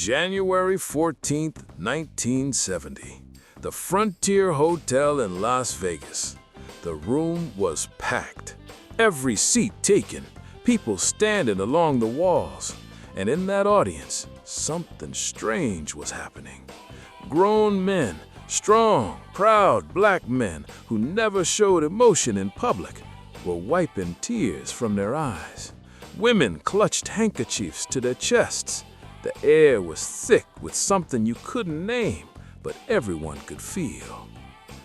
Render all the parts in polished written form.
January 14th, 1970. The Frontier Hotel in Las Vegas. The room was packed. Every seat taken, people standing along the walls. And in that audience, something strange was happening. Grown men, strong, proud black men who never showed emotion in public, were wiping tears from their eyes. Women clutched handkerchiefs to their chests. The air was thick with something you couldn't name, but everyone could feel.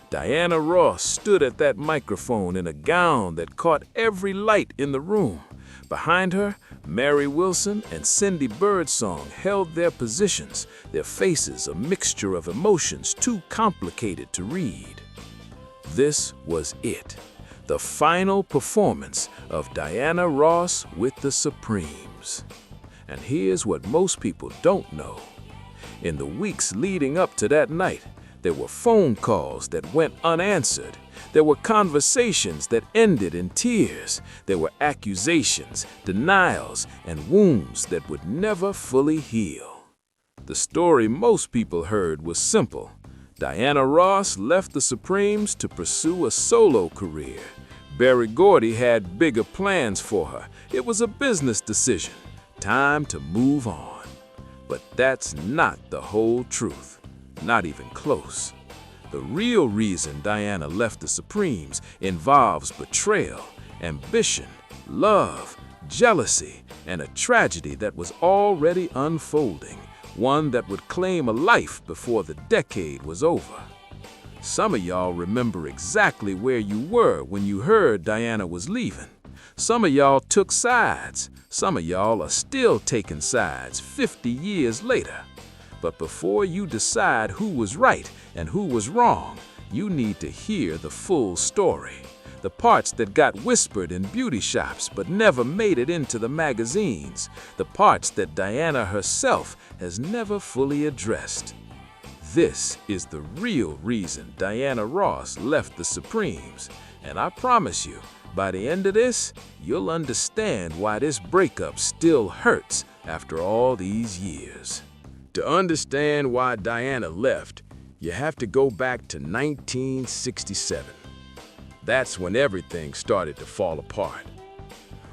Diana Ross stood at that microphone in a gown that caught every light in the room. Behind her, Mary Wilson and Cindy Birdsong held their positions, their faces a mixture of emotions too complicated to read. This was it, the final performance of Diana Ross with the Supremes. And here's what most people don't know. In the weeks leading up to that night, there were phone calls that went unanswered. There were conversations that ended in tears. There were accusations, denials, and wounds that would never fully heal. The story most people heard was simple. Diana Ross left the Supremes to pursue a solo career. Berry Gordy had bigger plans for her. It was a business decision. Time to move on. But that's not the whole truth. Not even close. The real reason Diana left the Supremes involves betrayal, ambition, love, jealousy, and a tragedy that was already unfolding, one that would claim a life before the decade was over. Some of y'all remember exactly where you were when you heard Diana was leaving. Some of y'all took sides. Some of y'all are still taking sides 50 years later. But before you decide who was right and who was wrong, you need to hear the full story. The parts that got whispered in beauty shops but never made it into the magazines. The parts that Diana herself has never fully addressed. This is the real reason Diana Ross left the Supremes. And I promise you, by the end of this, you'll understand why this breakup still hurts after all these years. To understand why Diana left, you have to go back to 1967. That's when everything started to fall apart.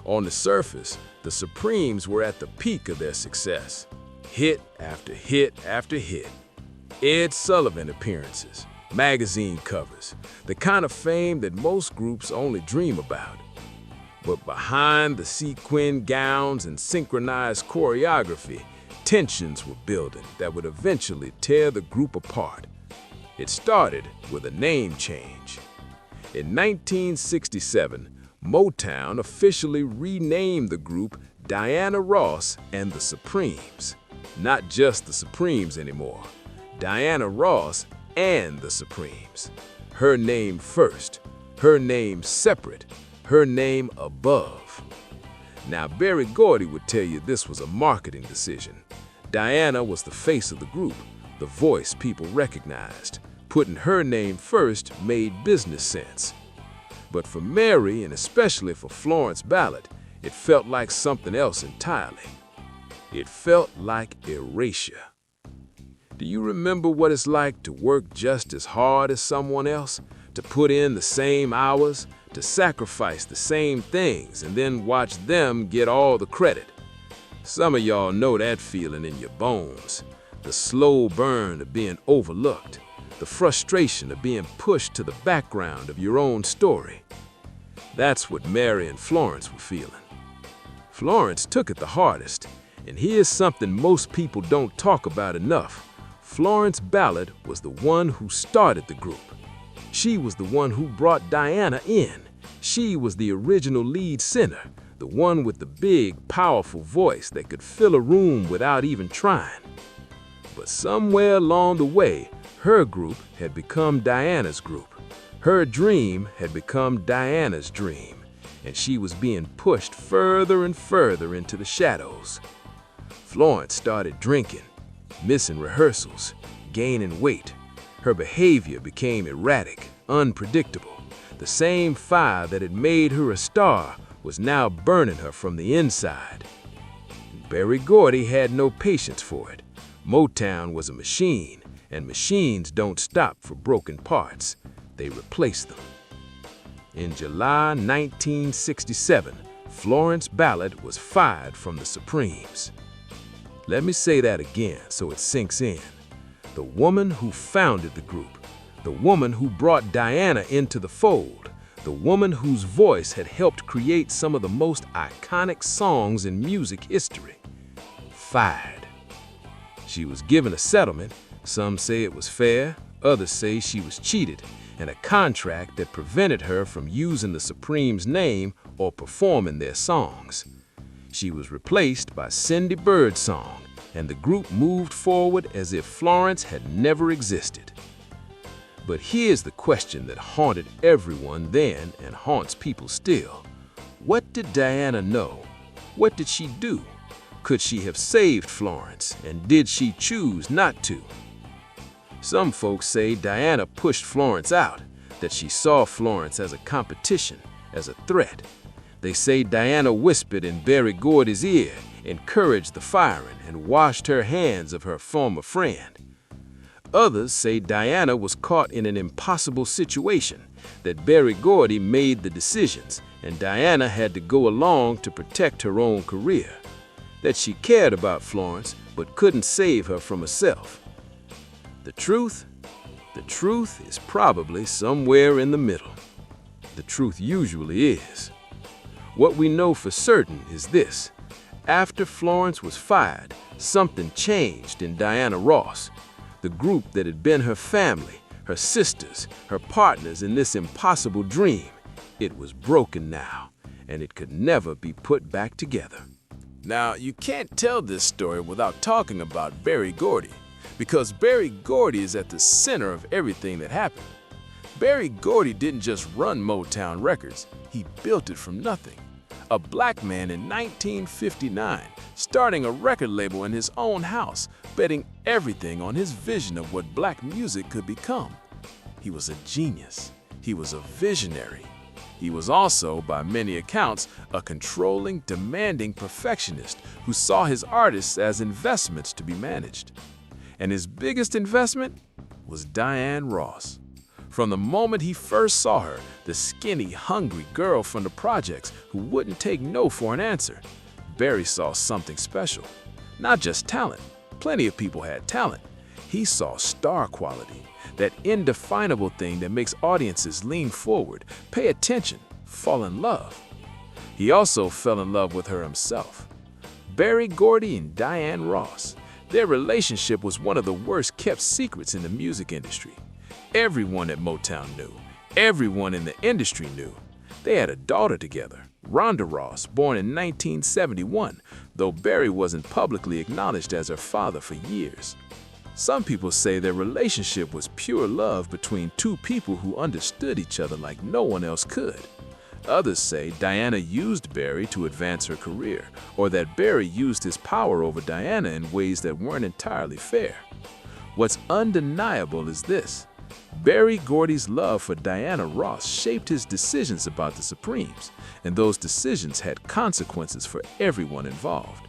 On the surface, the Supremes were at the peak of their success. Hit after hit after hit. Ed Sullivan appearances, magazine covers, the kind of fame that most groups only dream about. But behind the sequin gowns and synchronized choreography, tensions were building that would eventually tear the group apart. It started with a name change. In 1967, Motown officially renamed the group Diana Ross and the Supremes. Not just the Supremes anymore. Diana Ross and the Supremes. Her name first, her name separate, her name above. Now, Berry Gordy would tell you this was a marketing decision. Diana was the face of the group, the voice people recognized. Putting her name first made business sense. But for Mary, and especially for Florence Ballard, it felt like something else entirely. It felt like erasure. Do you remember what it's like to work just as hard as someone else? To put in the same hours? To sacrifice the same things and then watch them get all the credit? Some of y'all know that feeling in your bones. The slow burn of being overlooked. The frustration of being pushed to the background of your own story. That's what Mary and Florence were feeling. Florence took it the hardest. And here's something most people don't talk about enough. Florence Ballard was the one who started the group. She was the one who brought Diana in. She was the original lead singer, the one with the big, powerful voice that could fill a room without even trying. But somewhere along the way, her group had become Diana's group. Her dream had become Diana's dream, and she was being pushed further and further into the shadows. Florence started drinking, missing rehearsals, gaining weight. Her behavior became erratic, unpredictable. The same fire that had made her a star was now burning her from the inside. Berry Gordy had no patience for it. Motown was a machine, and machines don't stop for broken parts. They replace them. In July 1967, Florence Ballard was fired from the Supremes. Let me say that again so it sinks in. The woman who founded the group, the woman who brought Diana into the fold, the woman whose voice had helped create some of the most iconic songs in music history, fired. She was given a settlement. Some say it was fair, others say she was cheated, and a contract that prevented her from using the Supremes' name or performing their songs. She was replaced by Cindy Birdsong, and the group moved forward as if Florence had never existed. But here's the question that haunted everyone then and haunts people still. What did Diana know? What did she do? Could she have saved Florence, and did she choose not to? Some folks say Diana pushed Florence out, that she saw Florence as a competition, as a threat. They say Diana whispered in Berry Gordy's ear, encouraged the firing, and washed her hands of her former friend. Others say Diana was caught in an impossible situation, that Berry Gordy made the decisions, and Diana had to go along to protect her own career. That she cared about Florence, but couldn't save her from herself. The truth is probably somewhere in the middle. The truth usually is. What we know for certain is this. After Florence was fired, something changed in Diana Ross. The group that had been her family, her sisters, her partners in this impossible dream, it was broken now, and it could never be put back together. Now, you can't tell this story without talking about Berry Gordy, because Berry Gordy is at the center of everything that happened. Berry Gordy didn't just run Motown Records, he built it from nothing. A black man in 1959, starting a record label in his own house, betting everything on his vision of what black music could become. He was a genius. He was a visionary. He was also, by many accounts, a controlling, demanding perfectionist who saw his artists as investments to be managed. And his biggest investment was Diana Ross. From the moment he first saw her, the skinny, hungry girl from the projects who wouldn't take no for an answer, Berry saw something special. Not just talent. Plenty of people had talent. He saw star quality, that indefinable thing that makes audiences lean forward, pay attention, fall in love. He also fell in love with her himself. Berry Gordy and Diana Ross. Their relationship was one of the worst kept secrets in the music industry. Everyone at Motown knew. Everyone in the industry knew. They had a daughter together, Rhonda Ross, born in 1971, though Berry wasn't publicly acknowledged as her father for years. Some people say their relationship was pure love between two people who understood each other like no one else could. Others say Diana used Berry to advance her career, or that Berry used his power over Diana in ways that weren't entirely fair. What's undeniable is this. Berry Gordy's love for Diana Ross shaped his decisions about the Supremes, and those decisions had consequences for everyone involved.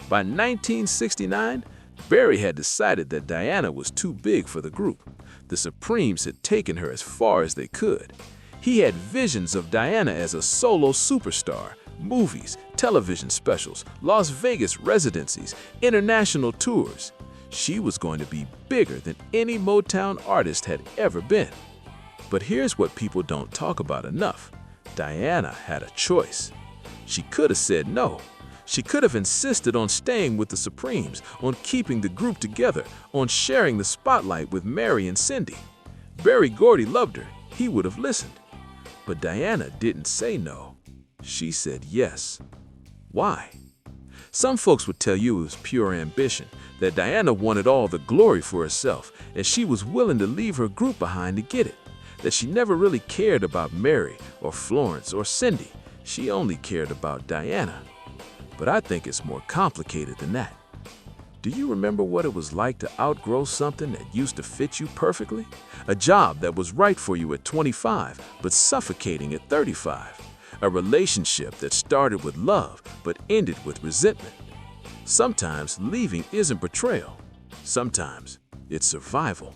By 1969, Berry had decided that Diana was too big for the group. The Supremes had taken her as far as they could. He had visions of Diana as a solo superstar, movies, television specials, Las Vegas residencies, international tours. She was going to be bigger than any Motown artist had ever been. But here's what people don't talk about enough. Diana had a choice. She could have said no. She could have insisted on staying with the Supremes, on keeping the group together, on sharing the spotlight with Mary and Cindy. Berry Gordy loved her. He would have listened. But Diana didn't say no. She said yes. Why? Some folks would tell you it was pure ambition, that Diana wanted all the glory for herself, and she was willing to leave her group behind to get it, that she never really cared about Mary or Florence or Cindy. She only cared about Diana. But I think it's more complicated than that. Do you remember what it was like to outgrow something that used to fit you perfectly? A job that was right for you at 25, but suffocating at 35. A relationship that started with love, but ended with resentment. Sometimes leaving isn't betrayal. Sometimes it's survival.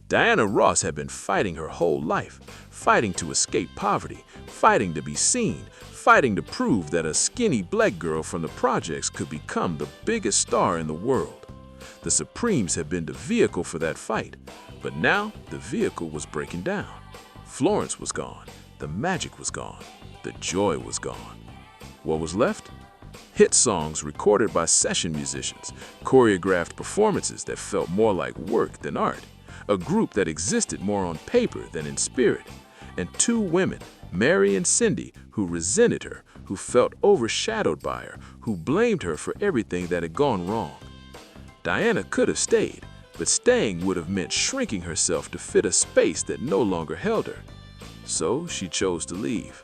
Diana Ross had been fighting her whole life, fighting to escape poverty, fighting to be seen, fighting to prove that a skinny black girl from the projects could become the biggest star in the world. The Supremes had been the vehicle for that fight, but now the vehicle was breaking down. Florence was gone, the magic was gone, the joy was gone. What was left? Hit songs recorded by session musicians, choreographed performances that felt more like work than art, a group that existed more on paper than in spirit, and two women, Mary and Cindy, who resented her, who felt overshadowed by her, who blamed her for everything that had gone wrong. Diana could have stayed, but staying would have meant shrinking herself to fit a space that no longer held her. So she chose to leave.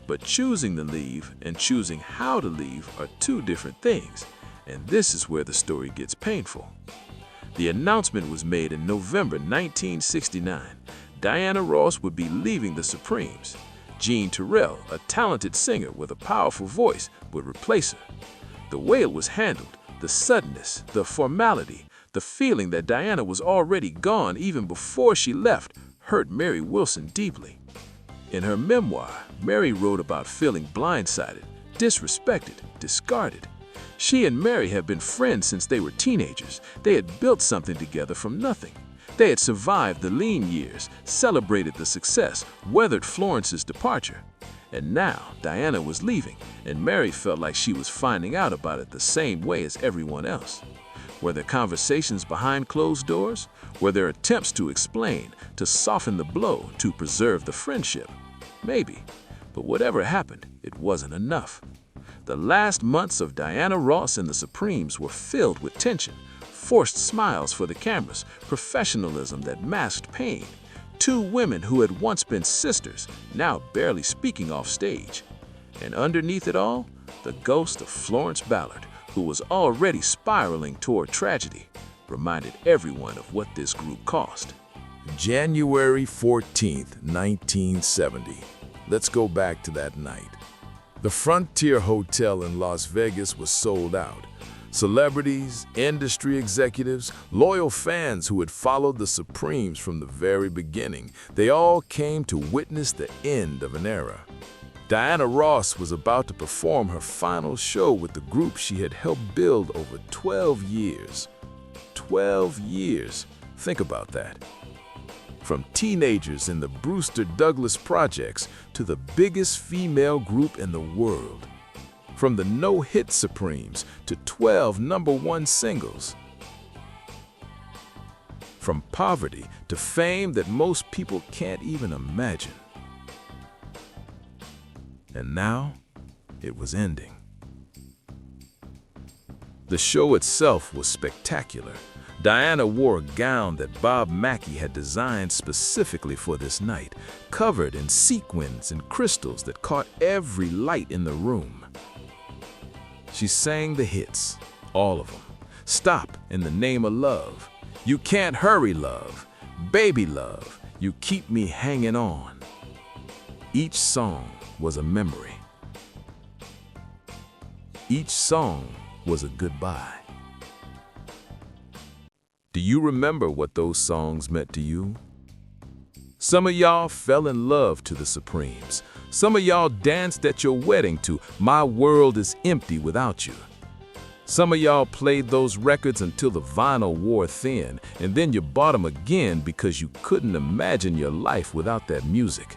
But choosing to leave and choosing how to leave are two different things, and this is where the story gets painful. The announcement was made in November 1969. Diana Ross would be leaving the Supremes. Jean Terrell, a talented singer with a powerful voice, would replace her. The way it was handled, the suddenness, the formality, the feeling that Diana was already gone even before she left, hurt Mary Wilson deeply. In her memoir, Mary wrote about feeling blindsided, disrespected, discarded. She and Mary had been friends since they were teenagers. They had built something together from nothing. They had survived the lean years, celebrated the success, weathered Florence's departure. And now Diana was leaving, and Mary felt like she was finding out about it the same way as everyone else. Were there conversations behind closed doors? Were there attempts to explain, to soften the blow, to preserve the friendship? Maybe. But whatever happened, it wasn't enough. The last months of Diana Ross and the Supremes were filled with tension, forced smiles for the cameras, professionalism that masked pain. Two women who had once been sisters, now barely speaking off stage. And underneath it all, the ghost of Florence Ballard, who was already spiraling toward tragedy, reminded everyone of what this group cost. January 14th, 1970. Let's go back to that night. The Frontier Hotel in Las Vegas was sold out. Celebrities, industry executives, loyal fans who had followed the Supremes from the very beginning, they all came to witness the end of an era. Diana Ross was about to perform her final show with the group she had helped build over 12 years. 12 years. Think about that. From teenagers in the Brewster Douglas projects to the biggest female group in the world. From the no-hit Supremes to 12 #1 singles. From poverty to fame that most people can't even imagine. And now, it was ending. The show itself was spectacular. Diana wore a gown that Bob Mackie had designed specifically for this night, covered in sequins and crystals that caught every light in the room. She sang the hits, all of them. Stop in the Name of Love, You Can't Hurry Love, Baby Love, You Keep Me Hanging On. Each song was a memory. Each song was a goodbye. Do you remember what those songs meant to you? Some of y'all fell in love to the Supremes. Some of y'all danced at your wedding to My World Is Empty Without You. Some of y'all played those records until the vinyl wore thin, and then you bought them again because you couldn't imagine your life without that music.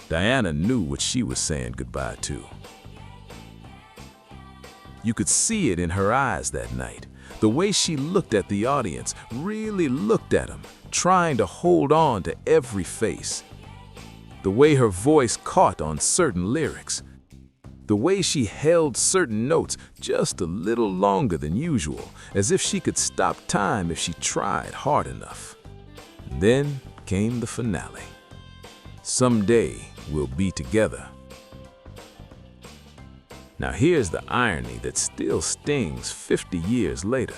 Diana knew what she was saying goodbye to. You could see it in her eyes that night. The way she looked at the audience, really looked at them, trying to hold on to every face. The way her voice caught on certain lyrics. The way she held certain notes just a little longer than usual, as if she could stop time if she tried hard enough. Then came the finale. Someday we'll be together. Now here's the irony that still stings 50 years later.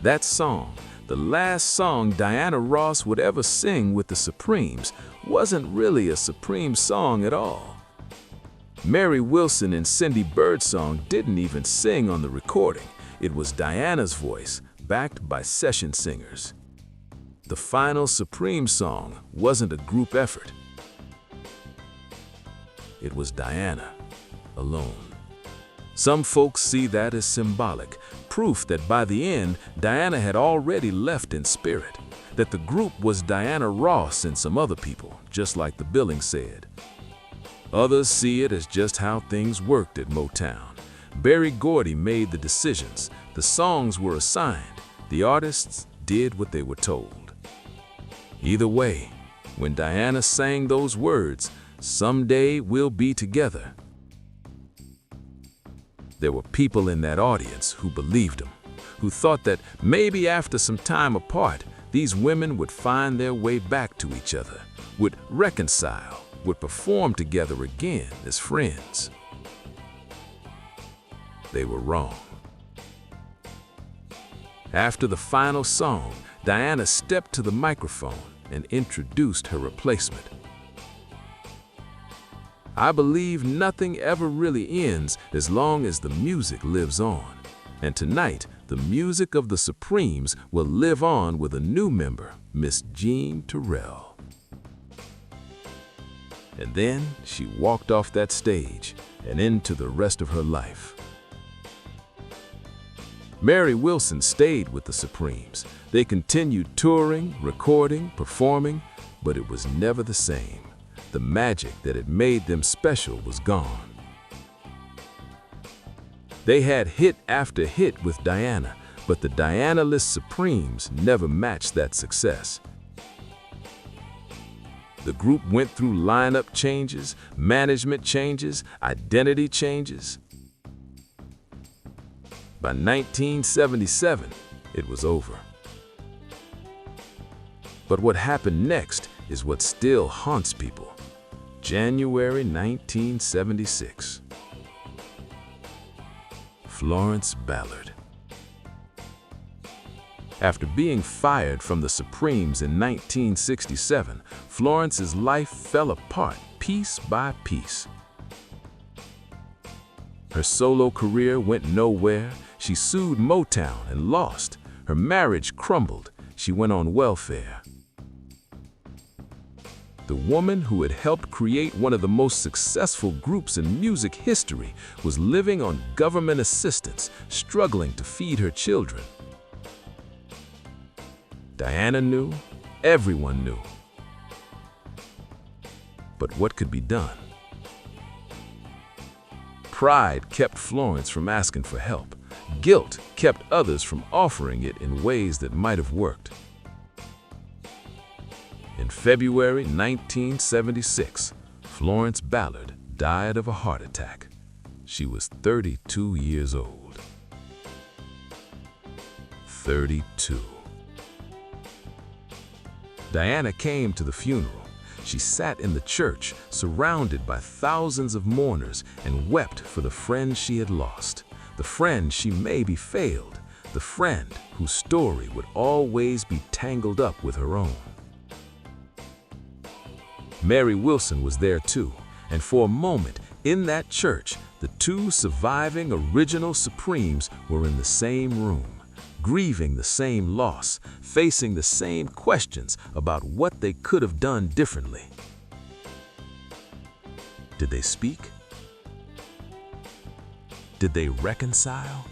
That song, the last song Diana Ross would ever sing with the Supremes, wasn't really a Supreme song at all. Mary Wilson and Cindy Birdsong didn't even sing on the recording. It was Diana's voice, backed by session singers. The final Supreme song wasn't a group effort. It was Diana, alone. Some folks see that as symbolic, proof that by the end, Diana had already left in spirit, that the group was Diana Ross and some other people, just like the billing said. Others see it as just how things worked at Motown. Berry Gordy made the decisions, the songs were assigned, the artists did what they were told. Either way, when Diana sang those words, "Someday we'll be together," there were people in that audience who believed him, who thought that maybe after some time apart, these women would find their way back to each other, would reconcile, would perform together again as friends. They were wrong. After the final song, Diana stepped to the microphone and introduced her replacement. "I believe nothing ever really ends as long as the music lives on. And tonight, the music of the Supremes will live on with a new member, Miss Jean Terrell." And then she walked off that stage and into the rest of her life. Mary Wilson stayed with the Supremes. They continued touring, recording, performing, but it was never the same. The magic that had made them special was gone. They had hit after hit with Diana, but the Diana-less Supremes never matched that success. The group went through lineup changes, management changes, identity changes. By 1977, it was over. But what happened next is what still haunts people. January 1976. Florence Ballard. After being fired from the Supremes in 1967, Florence's life fell apart piece by piece. Her solo career went nowhere. She sued Motown and lost. Her marriage crumbled. She went on welfare. The woman who had helped create one of the most successful groups in music history was living on government assistance, struggling to feed her children. Diana knew, everyone knew. But what could be done? Pride kept Florence from asking for help. Guilt kept others from offering it in ways that might have worked. In February 1976, Florence Ballard died of a heart attack. She was 32 years old. 32. Diana came to the funeral. She sat in the church, surrounded by thousands of mourners, and wept for the friend she had lost, the friend she maybe failed, the friend whose story would always be tangled up with her own. Mary Wilson was there too, and for a moment, in that church, the two surviving original Supremes were in the same room, grieving the same loss, facing the same questions about what they could have done differently. Did they speak? Did they reconcile?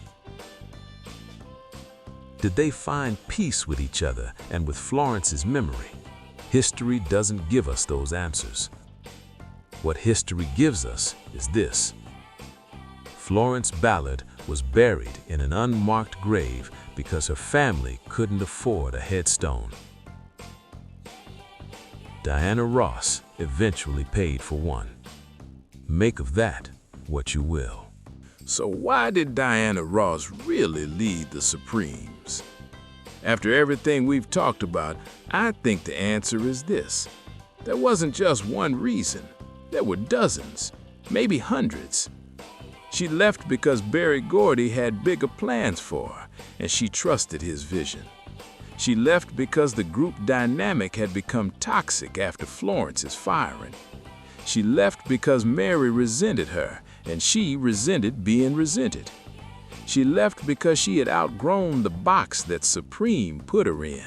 Did they find peace with each other and with Florence's memory? History doesn't give us those answers. What history gives us is this: Florence Ballard was buried in an unmarked grave because her family couldn't afford a headstone. Diana Ross eventually paid for one. Make of that what you will. So why did Diana Ross really lead the Supremes? After everything we've talked about, I think the answer is this. There wasn't just one reason. There were dozens, maybe hundreds. She left because Berry Gordy had bigger plans for her, and she trusted his vision. She left because the group dynamic had become toxic after Florence's firing. She left because Mary resented her, and she resented being resented. She left because she had outgrown the box that Supreme put her in.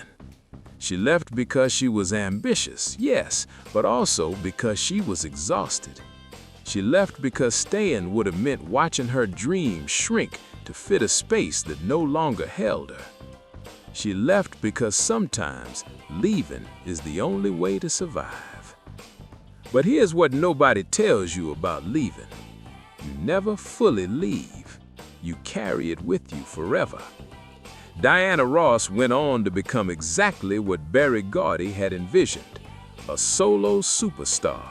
She left because she was ambitious, yes, but also because she was exhausted. She left because staying would have meant watching her dreams shrink to fit a space that no longer held her. She left because sometimes leaving is the only way to survive. But here's what nobody tells you about leaving. You never fully leave. You carry it with you forever. Diana Ross went on to become exactly what Berry Gordy had envisioned: a solo superstar,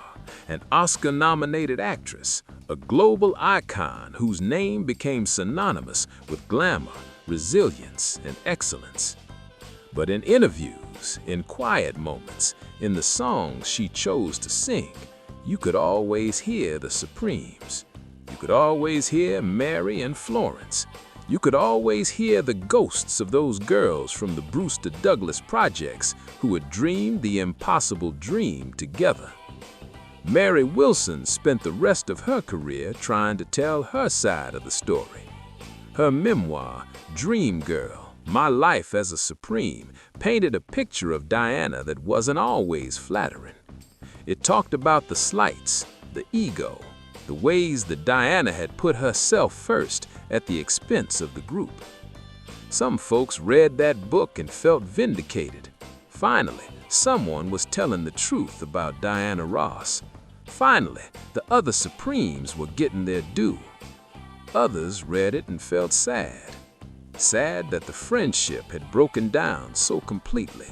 an Oscar-nominated actress, a global icon whose name became synonymous with glamour, resilience, and excellence. But in interviews, in quiet moments, in the songs she chose to sing, you could always hear the Supremes. You could always hear Mary and Florence. You could always hear the ghosts of those girls from the Brewster Douglas projects who had dreamed the impossible dream together. Mary Wilson spent the rest of her career trying to tell her side of the story. Her memoir, Dream Girl: My Life as a Supreme, painted a picture of Diana that wasn't always flattering. It talked about the slights, the ego, the ways that Diana had put herself first at the expense of the group. Some folks read that book and felt vindicated. Finally, someone was telling the truth about Diana Ross. Finally, the other Supremes were getting their due. Others read it and felt sad. Sad that the friendship had broken down so completely.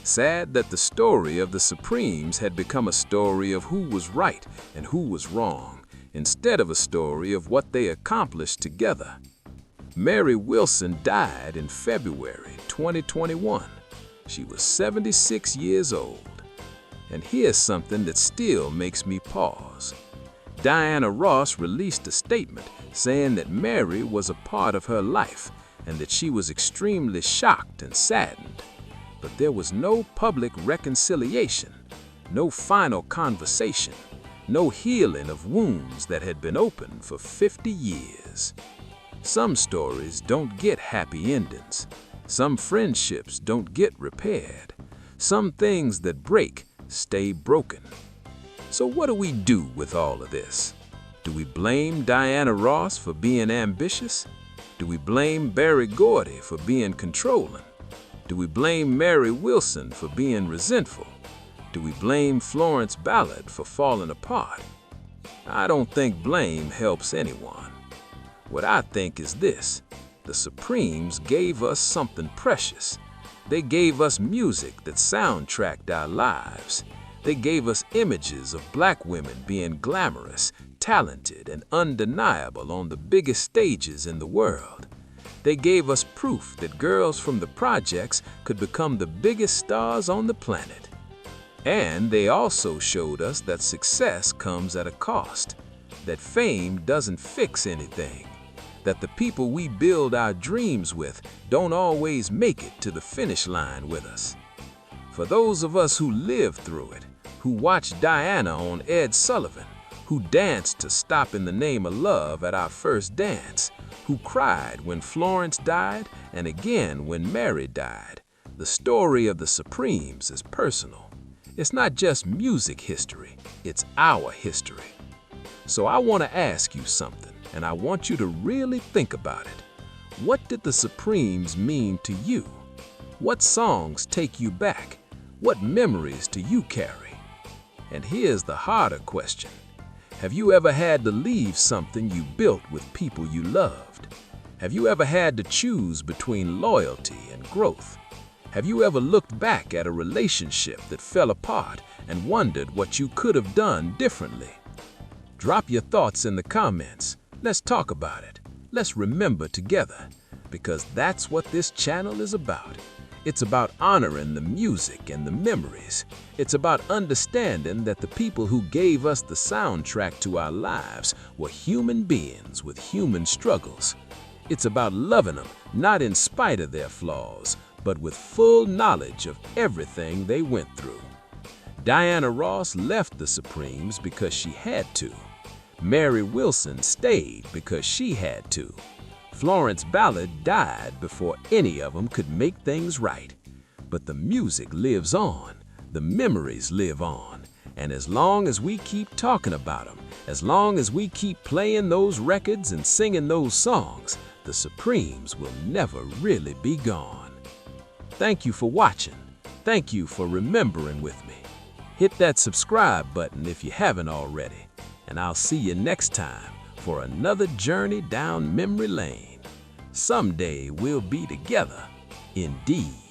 Sad that the story of the Supremes had become a story of who was right and who was wrong, instead of a story of what they accomplished together. Mary Wilson died in February 2021. She was 76 years old. And here's something that still makes me pause. Diana Ross released a statement saying that Mary was a part of her life and that she was extremely shocked and saddened. But there was no public reconciliation, no final conversation, no healing of wounds that had been open for 50 years. Some stories don't get happy endings. Some friendships don't get repaired. Some things that break stay broken. So what do we do with all of this? Do we blame Diana Ross for being ambitious? Do we blame Berry Gordy for being controlling? Do we blame Mary Wilson for being resentful? Do we blame Florence Ballard for falling apart? I don't think blame helps anyone. What I think is this: the Supremes gave us something precious. They gave us music that soundtracked our lives. They gave us images of black women being glamorous, talented, and undeniable on the biggest stages in the world. They gave us proof that girls from the projects could become the biggest stars on the planet. And they also showed us that success comes at a cost, that fame doesn't fix anything, that the people we build our dreams with don't always make it to the finish line with us. For those of us who lived through it, who watched Diana on Ed Sullivan, who danced to Stop in the Name of Love at our first dance, who cried when Florence died and again when Mary died, the story of the Supremes is personal. It's not just music history, it's our history. So I want to ask you something, and I want you to really think about it. What did the Supremes mean to you? What songs take you back? What memories do you carry? And here's the harder question. Have you ever had to leave something you built with people you loved? Have you ever had to choose between loyalty and growth? Have you ever looked back at a relationship that fell apart and wondered what you could have done differently? Drop your thoughts in the comments. Let's talk about it. Let's remember together, because that's what this channel is about. It's about honoring the music and the memories. It's about understanding that the people who gave us the soundtrack to our lives were human beings with human struggles. It's about loving them, not in spite of their flaws, but with full knowledge of everything they went through. Diana Ross left the Supremes because she had to. Mary Wilson stayed because she had to. Florence Ballard died before any of them could make things right. But the music lives on, the memories live on, and as long as we keep talking about them, as long as we keep playing those records and singing those songs, the Supremes will never really be gone. Thank you for watching. Thank you for remembering with me. Hit that subscribe button if you haven't already, and I'll see you next time for another journey down memory lane. Someday we'll be together, indeed.